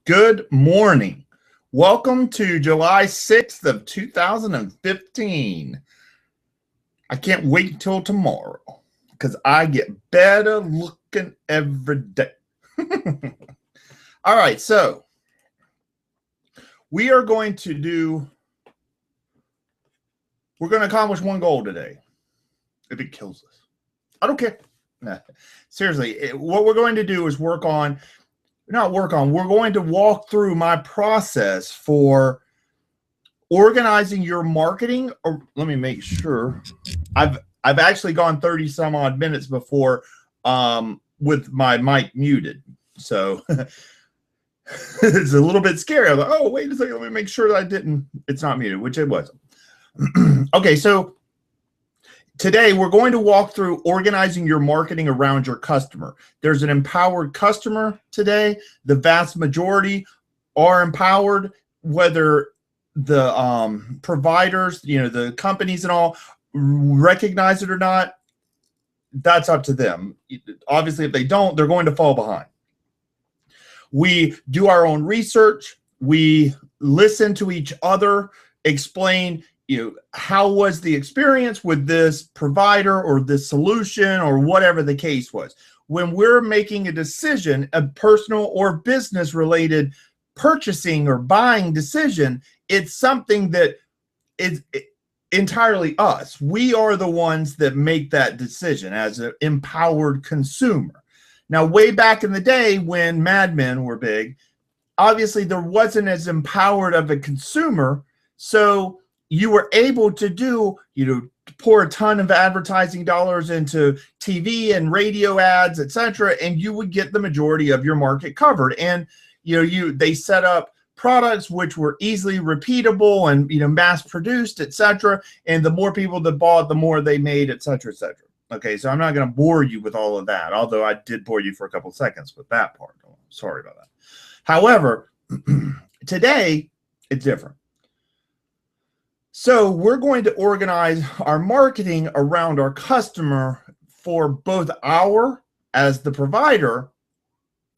Good morning. Welcome to July 6th of 2015. I can't wait till tomorrow because I get better looking every day. All right, so we're going to accomplish one goal today. If it kills us, I don't care. Nah, seriously, what we're going to do is we're going to walk through my process for organizing your marketing. Or let me make sure. I've actually gone 30 some odd minutes before with my mic muted. So it's a little bit scary. I'm like, oh, wait a second, let me make sure that it's not muted, which it wasn't. Okay, so today, we're going to walk through organizing your marketing around your customer. There's an empowered customer today. The vast majority are empowered, whether the providers, the companies and all recognize it or not, that's up to them. Obviously, if they don't, they're going to fall behind. We do our own research. We listen to each other, explain how was the experience with this provider or this solution or whatever the case was. When we're making a decision, a personal or business related purchasing or buying decision, it's something that is entirely us. We are the ones that make that decision as an empowered consumer. Now, way back in the day when Mad Men were big, obviously there wasn't as empowered of a consumer, so you were able to pour a ton of advertising dollars into TV and radio ads, etc., and you would get the majority of your market covered. And they set up products which were easily repeatable and mass produced, etc. And the more people that bought, the more they made, etc., etc. Okay, so I'm not going to bore you with all of that, although I did bore you for a couple of seconds with that part. Sorry about that. However, today it's different. So we're going to organize our marketing around our customer for both as the provider,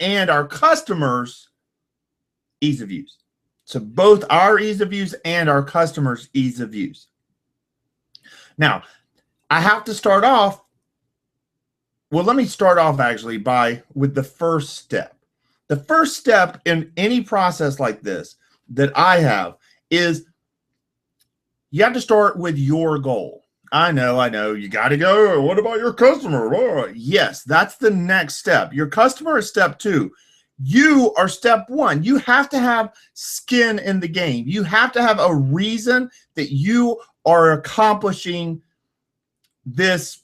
and our customers' ease of use. So both our ease of use and our customers' ease of use. Now, I have to start off. Well, let me start off actually with the first step. The first step in any process like this that I have is you have to start with your goal. I know. You got to go. What about your customer? Oh, yes, that's the next step. Your customer is step 2. You are step 1. You have to have skin in the game. You have to have a reason that you are accomplishing this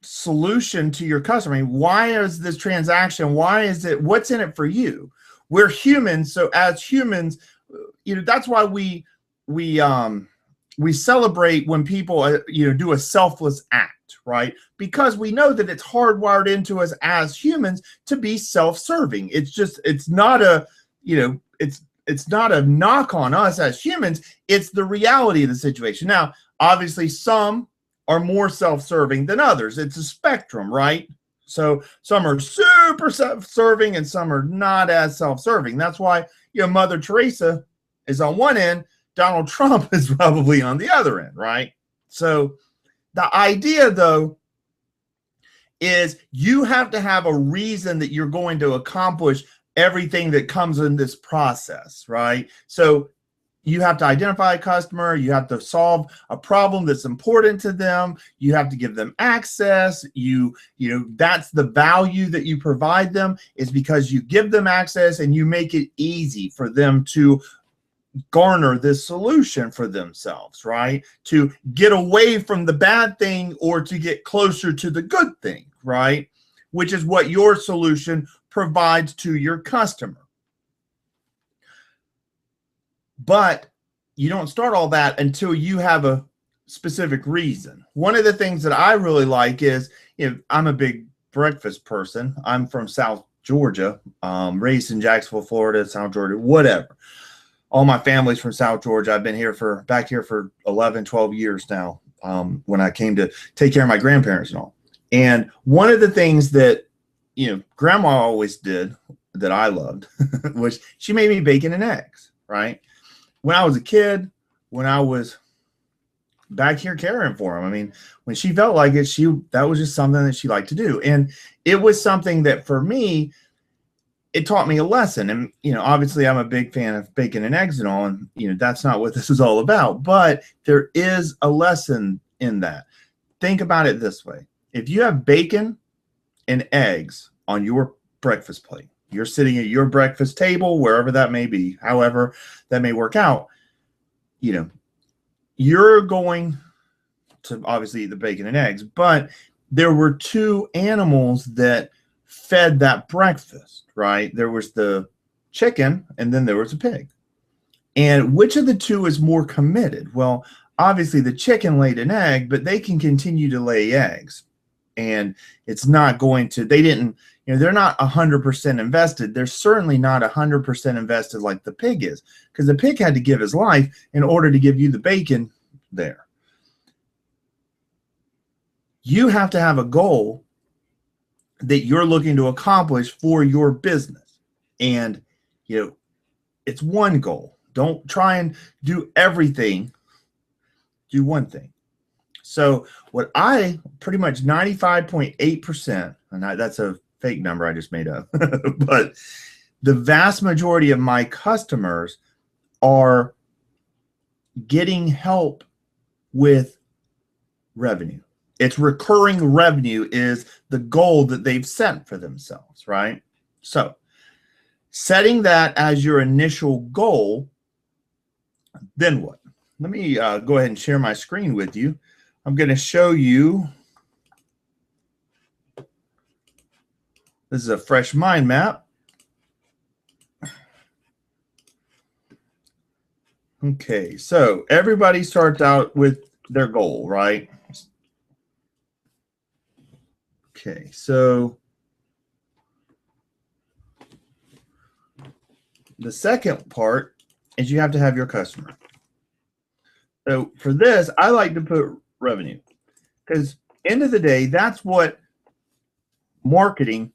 solution to your customer. I mean, why is this transaction? Why is it? What's in it for you? We're humans, so as humans, that's why we celebrate when people do a selfless act, right? Because we know that it's hardwired into us as humans to be self-serving. It's not a knock on us as humans. It's the reality of the situation. Now, obviously, some are more self-serving than others. It's a spectrum, right? So some are super self-serving and some are not as self-serving. That's why Mother Teresa is on one end, Donald Trump is probably on the other end, right? So the idea, though, is you have to have a reason that you're going to accomplish everything that comes in this process, right? So you have to identify a customer. You have to solve a problem that's important to them. You have to give them access. That's the value that you provide them, is because you give them access and you make it easy for them to garner this solution for themselves, right? To get away from the bad thing or to get closer to the good thing, right? Which is what your solution provides to your customer. But you don't start all that until you have a specific reason. One of the things that I really like is, I'm a big breakfast person. I'm from South Georgia, raised in Jacksonville, Florida, South Georgia, whatever. All my family's from South Georgia. I've been back here for 11, 12 years now, when I came to take care of my grandparents and all. And one of the things that, grandma always did that I loved was she made me bacon and eggs, right? When I was a kid, when I was back here caring for him, I mean, when she felt like it, that was just something that she liked to do. And it was something that for me, it taught me a lesson. And, obviously I'm a big fan of bacon and eggs and all, and, that's not what this is all about, but there is a lesson in that. Think about it this way. If you have bacon and eggs on your breakfast plate, you're sitting at your breakfast table, wherever that may be, however that may work out, you're going to obviously eat the bacon and eggs, but there were two animals that fed that breakfast, right? There was the chicken and then there was a pig. And which of the two is more committed? Well, obviously the chicken laid an egg, but they can continue to lay eggs. And it's not going to, they're not 100% invested. They're certainly not 100% invested like the pig is, because the pig had to give his life in order to give you the bacon there. You have to have a goal that you're looking to accomplish for your business. And, it's one goal. Don't try and do everything. Do one thing. So what I pretty much 95.8%, and that's a fake number I just made up, but the vast majority of my customers are getting help with revenue. It's recurring revenue is the goal that they've set for themselves, right? So setting that as your initial goal, then what? Let me go ahead and share my screen with you. I'm going to show you. This is a fresh mind map. Okay, so everybody starts out with their goal, right? Okay, so the second part is you have to have your customer. So for this, I like to put revenue, because end of the day, that's what marketing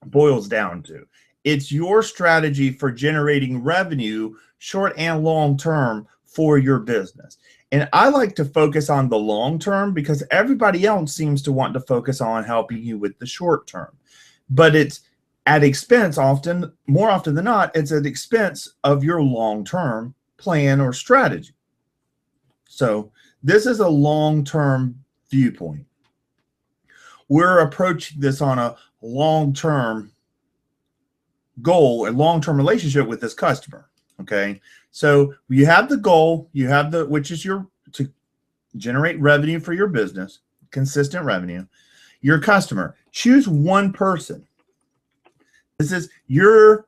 boils down to. It's your strategy for generating revenue, short and long term, for your business. And I like to focus on the long term because everybody else seems to want to focus on helping you with the short term. But it's at expense more often than not, it's at expense of your long-term plan or strategy. So this is a long-term viewpoint. We're approaching this on a long-term goal, a long-term relationship with this customer. Okay. So you have the goal, which is to generate revenue for your business, consistent revenue. Your customer, choose one person. This is you're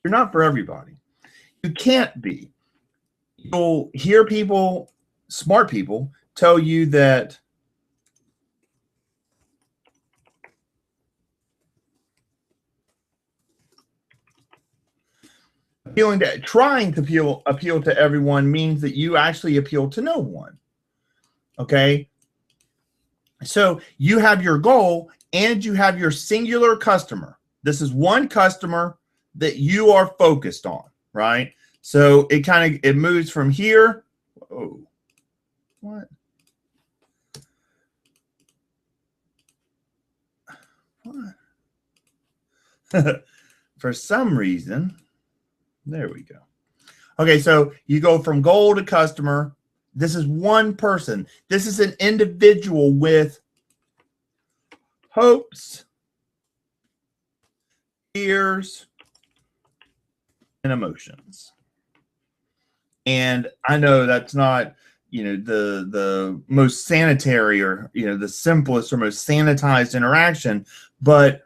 not for everybody. You can't be. You'll hear smart people tell you that trying to appeal to everyone means that you actually appeal to no one. Okay. So you have your goal and you have your singular customer. This is one customer that you are focused on, right? So it moves from here. Oh, what? For some reason, there we go. Okay, so you go from goal to customer. This is one person. This is an individual with hopes, fears, and emotions. And I know that's not, the most sanitary or, the simplest or most sanitized interaction, but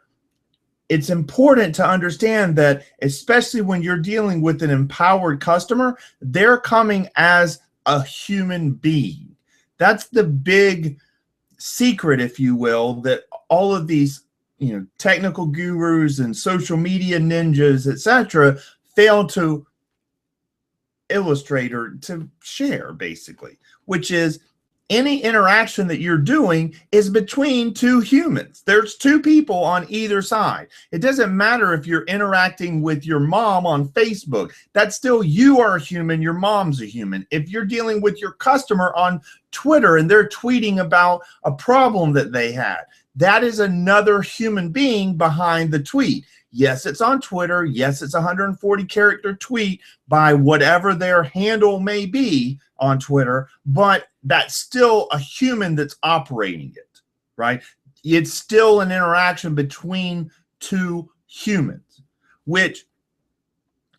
it's important to understand that, especially when you're dealing with an empowered customer, they're coming as a human being. That's the big secret, if you will, that all of these, technical gurus and social media ninjas, etc., fail to illustrate or to share, basically, which is any interaction that you're doing is between two humans. There's two people on either side. It doesn't matter if you're interacting with your mom on Facebook. That's still, you are a human, your mom's a human. If you're dealing with your customer on Twitter and they're tweeting about a problem that they had, that is another human being behind the tweet. Yes, it's on Twitter. Yes, it's a 140-character tweet by whatever their handle may be on Twitter, but that's still a human that's operating it, right? It's still an interaction between two humans, which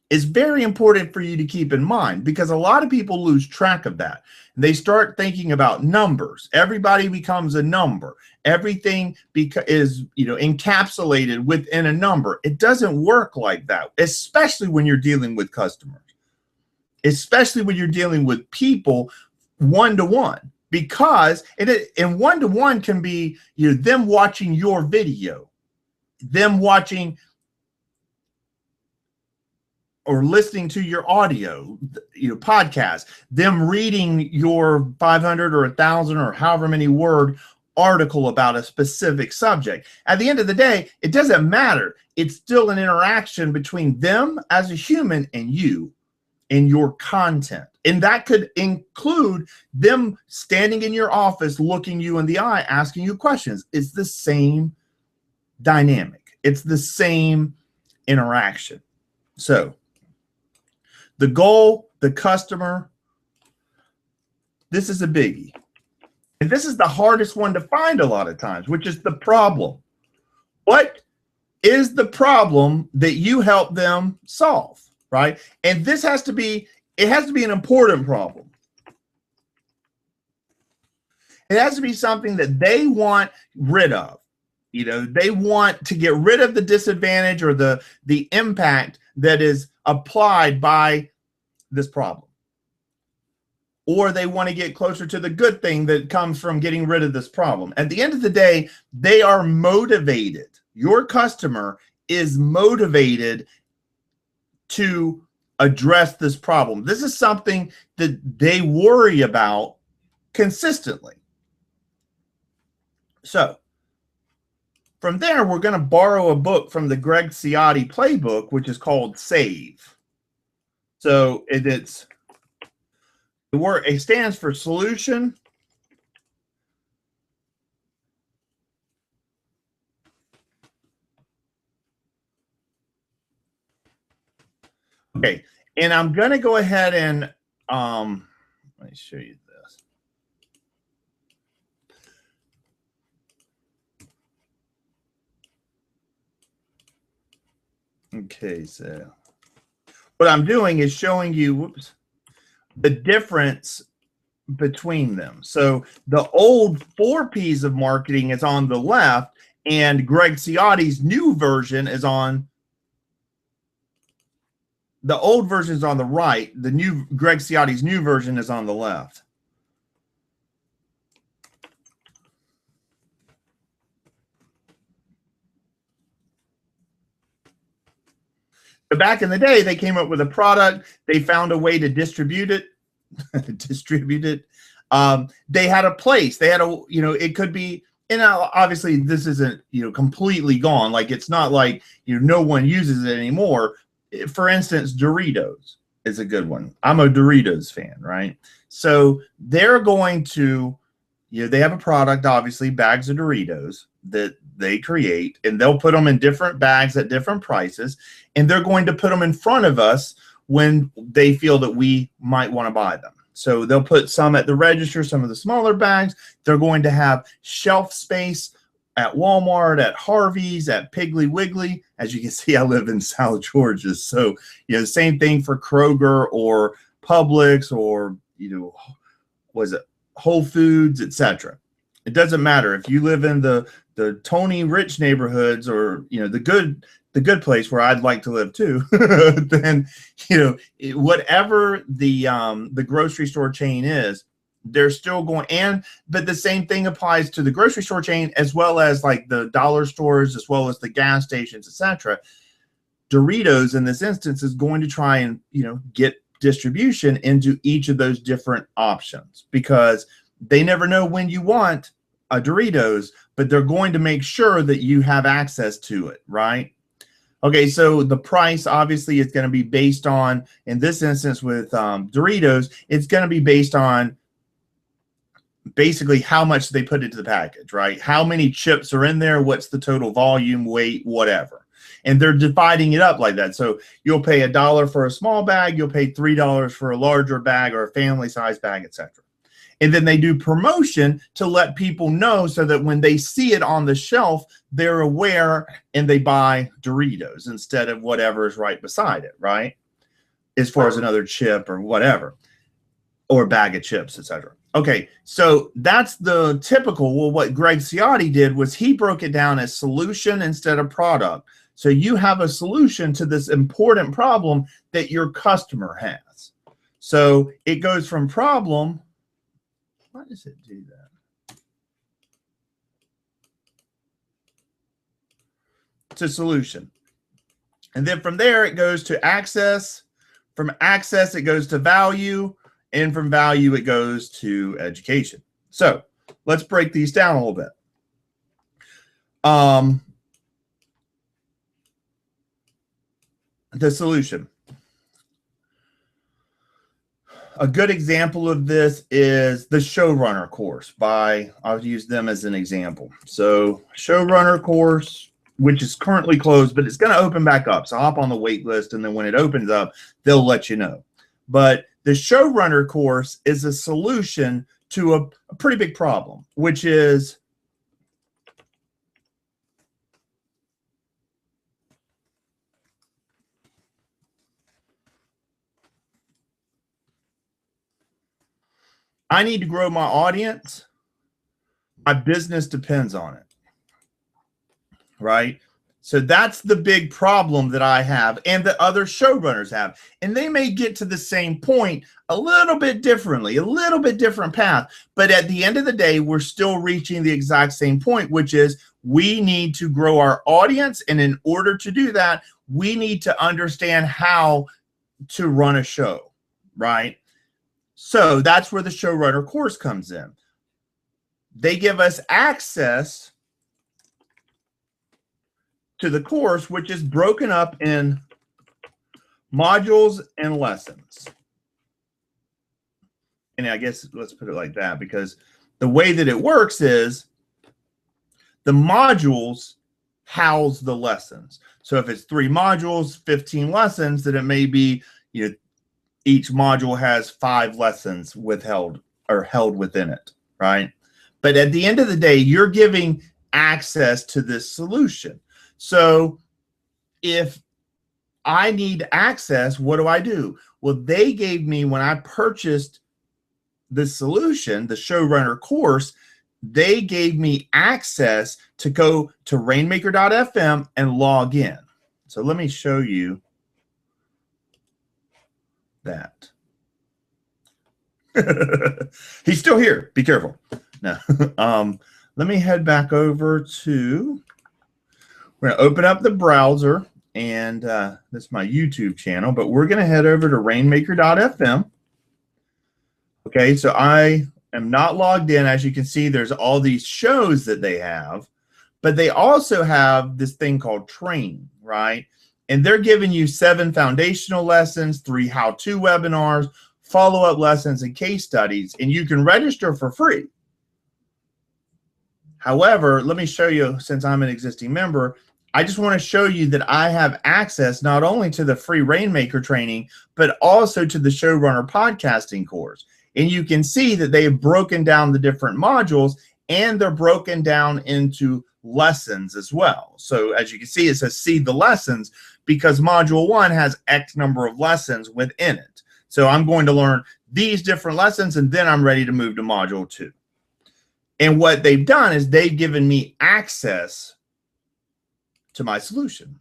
is very important for you to keep in mind, because a lot of people lose track of that. They start thinking about numbers. Everybody becomes a number. Everything is, encapsulated within a number. It doesn't work like that, especially when you're dealing with customers, especially when you're dealing with people one-to-one, because and one-to-one can be, them watching your video, them watching or listening to your audio, podcast, them reading your 500 or 1,000 or however many word article about a specific subject. At the end of the day, it doesn't matter. It's still an interaction between them as a human and you and your content. And that could include them standing in your office, looking you in the eye, asking you questions. It's the same dynamic. It's the same interaction. So the goal, the customer, this is a biggie. And this is the hardest one to find a lot of times, which is the problem. What is the problem that you help them solve, right? And this has to be, it has to be an important problem. It has to be something that they want rid of. They want to get rid of the disadvantage or the impact that is applied by this problem. Or they want to get closer to the good thing that comes from getting rid of this problem. At the end of the day, they are motivated. Your customer is motivated to address this problem. This is something that they worry about consistently. So from there, we're going to borrow a book from the Greg Ciotti playbook, which is called SAVE. So it's the word, it stands for solution, okay, and I'm going to go ahead and let me show you this. Okay, so what I'm doing is showing you, the difference between them. So the old 4 P's of marketing is on the left, and Greg Ciotti's new version is on, the old version is on the right. The new Greg Ciotti's new version is on the left. But back in the day, they came up with a product. They found a way to distribute it. They had a place. They had a, it could be, and obviously this isn't, completely gone. Like, it's not like, no one uses it anymore. For instance, Doritos is a good one. I'm a Doritos fan, right? So they're going to, they have a product, obviously, bags of Doritos that they create, and they'll put them in different bags at different prices, and they're going to put them in front of us when they feel that we might want to buy them. So they'll put some at the register, some of the smaller bags. They're going to have shelf space at Walmart, at Harvey's, at Piggly Wiggly. As you can see, I live in South Georgia. So, the same thing for Kroger or Publix or, was it Whole Foods, etc. It doesn't matter if you live in the Tony Rich neighborhoods or, the good place where I'd like to live too, then, whatever the grocery store chain is, they're still going. But the same thing applies to the grocery store chain, as well as like the dollar stores, as well as the gas stations, etc. Doritos in this instance is going to try and, get distribution into each of those different options, because They never know when you want a Doritos, but they're going to make sure that you have access to it, right? Okay, so the price obviously is going to be based on, in this instance with Doritos, it's going to be based on basically how much they put into the package, right? How many chips are in there, what's the total volume, weight, whatever. And they're dividing it up like that. So you'll pay $1 for a small bag, you'll pay $3 for a larger bag or a family size bag, etc. And then they do promotion to let people know so that when they see it on the shelf, they're aware and they buy Doritos instead of whatever is right beside it, right? As far as another chip or whatever, or a bag of chips, etc. Okay, so that's the typical. Well, what Greg Ciotti did was he broke it down as solution instead of product. So you have a solution to this important problem that your customer has. So it goes from problem. Why does it do that? To solution. And then from there, it goes to access. From access, it goes to value. And from value, it goes to education. So let's break these down a little bit. The solution. A good example of this is the Showrunner course I'll use them as an example. So Showrunner course, which is currently closed, but it's going to open back up. So hop on the wait list, and then when it opens up, they'll let you know. But the Showrunner course is a solution to a pretty big problem, which is I need to grow my audience. My business depends on it, right? So that's the big problem that I have and that other showrunners have. And they may get to the same point a little bit differently, a little bit different path. But at the end of the day, we're still reaching the exact same point, which is we need to grow our audience. And in order to do that, we need to understand how to run a show, right? So that's where the Showrunner course comes in. They give us access to the course, which is broken up in modules and lessons. And I guess let's put it like that, because the way that it works is the modules house the lessons. So if it's 3 modules, 15 lessons, then it may be, each module has 5 lessons held within it, right? But at the end of the day, you're giving access to this solution. So if I need access, what do? Well, they gave me, when I purchased the solution, the Showrunner course, they gave me access to go to rainmaker.fm and log in. So let me show you that. He's still here. Be careful. No. Let me head back over to, we're going to open up the browser, and this is my YouTube channel, but we're going to head over to rainmaker.fm. Okay, so I am not logged in. As you can see, there's all these shows that they have, but they also have this thing called training, right? And they're giving you 7 foundational lessons, 3 how-to webinars, follow-up lessons, and case studies, and you can register for free. However, let me show you, since I'm an existing member, I just want to show you that I have access not only to the free Rainmaker training, but also to the Showrunner podcasting course. And you can see that they have broken down the different modules, and they're broken down into lessons as well. So as you can see, it says see the lessons, because module 1 has X number of lessons within it. So I'm going to learn these different lessons, and then I'm ready to move to module 2. And what they've done is they've given me access to my solution.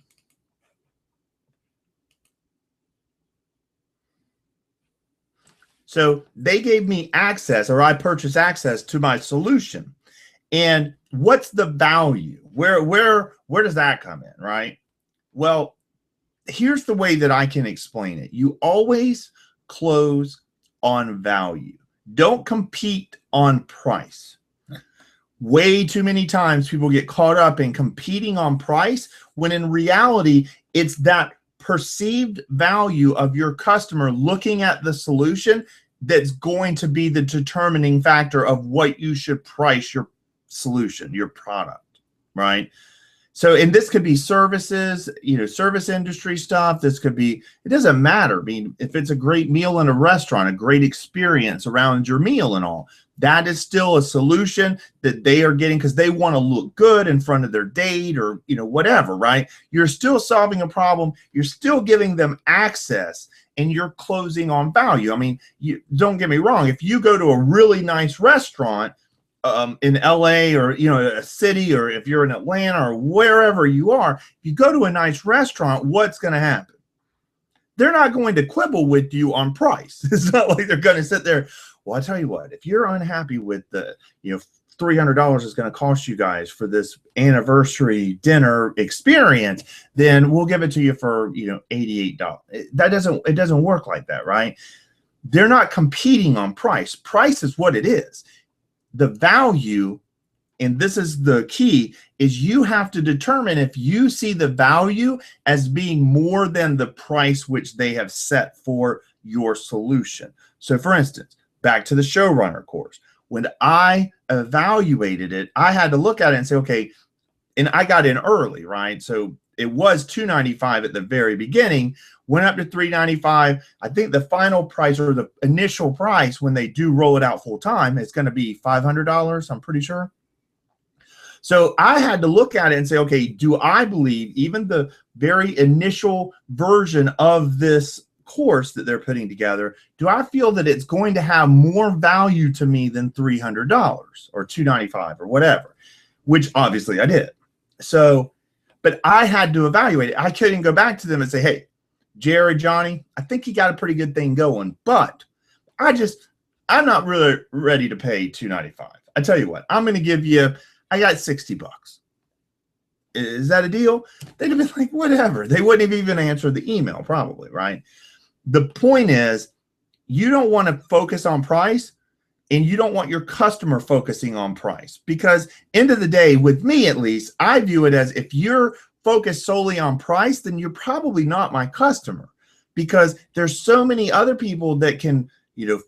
So they gave me access, or I purchased access to my solution. And what's the value? Where does that come in, right? Well, here's the way that I can explain it. You always close on value. Don't compete on price. Way too many times people get caught up in competing on price when in reality, it's that perceived value of your customer looking at the solution that's going to be the determining factor of what you should price your solution, your product, right? So, and this could be services, service industry stuff. This could be, it doesn't matter. I mean, if it's a great meal in a restaurant, a great experience around your meal and all, that is still a solution that they are getting because they want to look good in front of their date or, whatever, right? You're still solving a problem. You're still giving them access and you're closing on value. I mean, don't get me wrong. If you go to a really nice restaurant, in LA or, a city, or if you're in Atlanta or wherever you are, if you go to a nice restaurant, what's going to happen? They're not going to quibble with you on price. It's not like they're going to sit there. Well, I tell you what, if you're unhappy with the, $300 is going to cost you guys for this anniversary dinner experience, then we'll give it to you for, $88. It doesn't work like that, right? They're not competing on price. Price is what it is. The value, and this is the key, is you have to determine if you see the value as being more than the price which they have set for your solution. So for instance, back to the showrunner course, when I evaluated it, I had to look at it and say, okay, and I got in early, right? So it was $295 at the very beginning, went up to $395. I think the final price or the initial price when they do roll it out full time is going to be $500. I'm pretty sure. So I had to look at it and say, okay, do I believe even the very initial version of this course that they're putting together, do I feel that it's going to have more value to me than $300 or $295 or whatever, which obviously I did. So, but I had to evaluate it. I couldn't go back to them and say, hey, Jerry, Johnny, I think you got a pretty good thing going, but I'm not really ready to pay $295. I tell you what, I'm going to give you, I got $60. Is that a deal? They'd have been like, whatever. They wouldn't have even answered the email probably, right? The point is, you don't want to focus on price and you don't want your customer focusing on price, because end of the day, with me at least, I view it as if you're focused solely on price, then you're probably not my customer, because there's so many other people that can,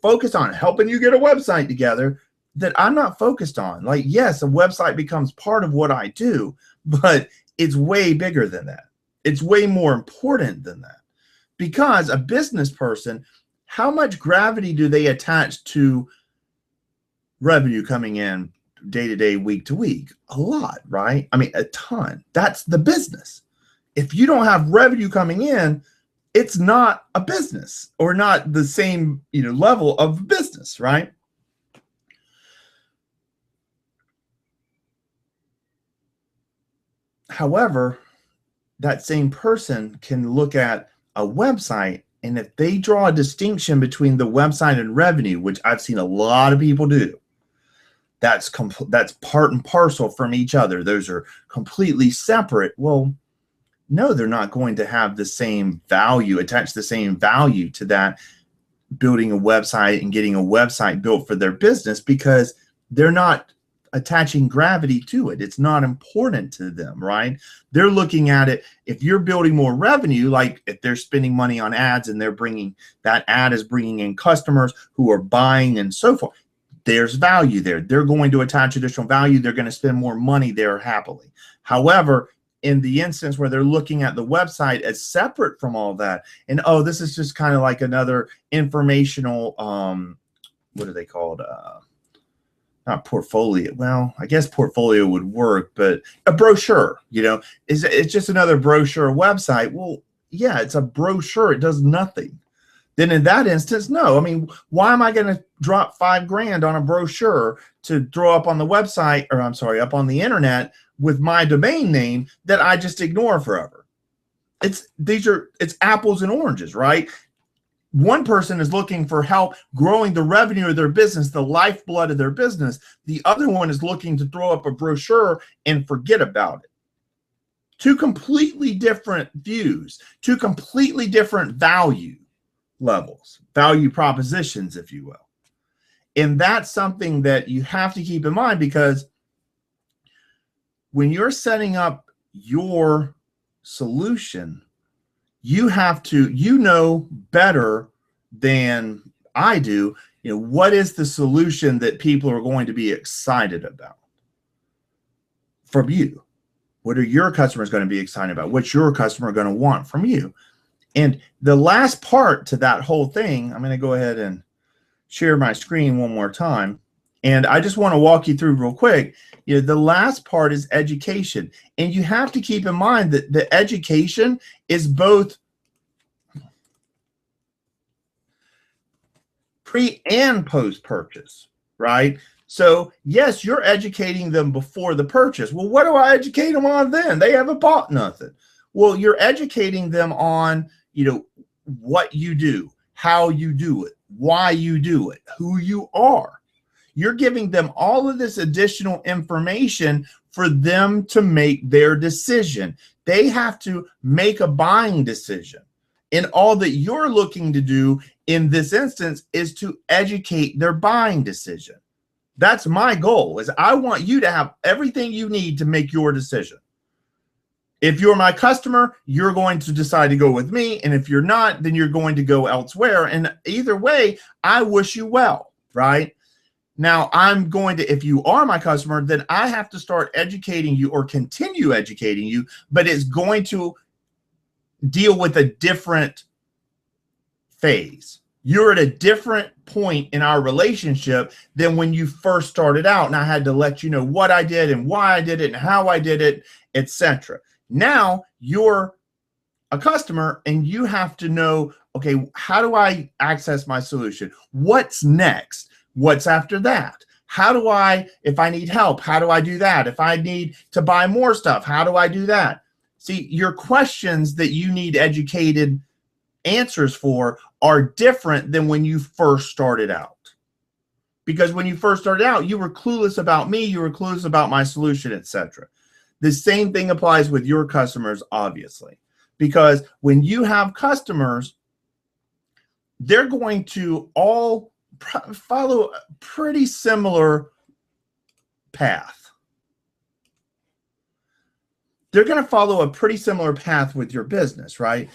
focus on helping you get a website together that I'm not focused on. Like, yes, a website becomes part of what I do, but it's way bigger than that. It's way more important than that, because a business person, how much gravity do they attach to revenue coming in day to day, week to week? A lot, right? I mean, a ton. That's the business. If you don't have revenue coming in, it's not a business, or not the same, level of business, right? However, that same person can look at a website, and if they draw a distinction between the website and revenue, which I've seen a lot of people do, that's part and parcel from each other. Those are completely separate. Well, no, they're not going to have the same value, attach the same value to that, building a website and getting a website built for their business, because they're not attaching gravity to it. It's not important to them, right? They're looking at it, if you're building more revenue, like if they're spending money on ads and that ad is bringing in customers who are buying and so forth, there's value there. They're going to attach additional value. They're going to spend more money there happily. However, in the instance where they're looking at the website as separate from all that, and this is just kind of like another informational, what are they called? Not portfolio. Well, I guess portfolio would work, but a brochure, it's just another brochure website. Well, yeah, it's a brochure. It does nothing. Then in that instance, no. I mean, why am I going to drop $5,000 on a brochure to throw up on the website, or I'm sorry, up on the internet with my domain name that I just ignore forever? It's apples and oranges, right? One person is looking for help growing the revenue of their business, the lifeblood of their business. The other one is looking to throw up a brochure and forget about it. Two completely different views, two completely different value levels, value propositions, if you will. And that's something that you have to keep in mind, because when you're setting up your solution, you have to, better than I do, what is the solution that people are going to be excited about from you? What are your customers going to be excited about? What's your customer going to want from you? And the last part to that whole thing, I'm going to go ahead and share my screen one more time. And I just want to walk you through real quick. The last part is education. And you have to keep in mind that the education is both pre and post purchase, right? So yes, you're educating them before the purchase. Well, what do I educate them on then? They haven't bought nothing. Well, you're educating them on, what you do, how you do it, why you do it, who you are. You're giving them all of this additional information for them to make their decision. They have to make a buying decision. And all that you're looking to do in this instance is to educate their buying decision. That's my goal, is I want you to have everything you need to make your decision. If you're my customer, you're going to decide to go with me. And if you're not, then you're going to go elsewhere. And either way, I wish you well, right? Now, I'm going to, if you are my customer, then I have to start educating you or continue educating you, but it's going to deal with a different phase. You're at a different point in our relationship than when you first started out, and I had to let you know what I did and why I did it and how I did it, etc. Now you're a customer and you have to know, okay, how do I access my solution? What's next? What's after that? How do I, if I need help, how do I do that? If I need to buy more stuff, how do I do that? See, your questions that you need educated answers for are different than when you first started out. Because when you first started out, you were clueless about me, you were clueless about my solution, etc. The same thing applies with your customers, obviously, because when you have customers, they're going to all follow a pretty similar path. They're going to follow a pretty similar path with your business, right?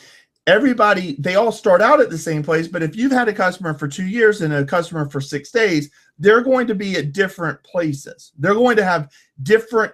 Everybody, they all start out at the same place, but if you've had a customer for 2 years and a customer for 6 days, they're going to be at different places. They're going to have different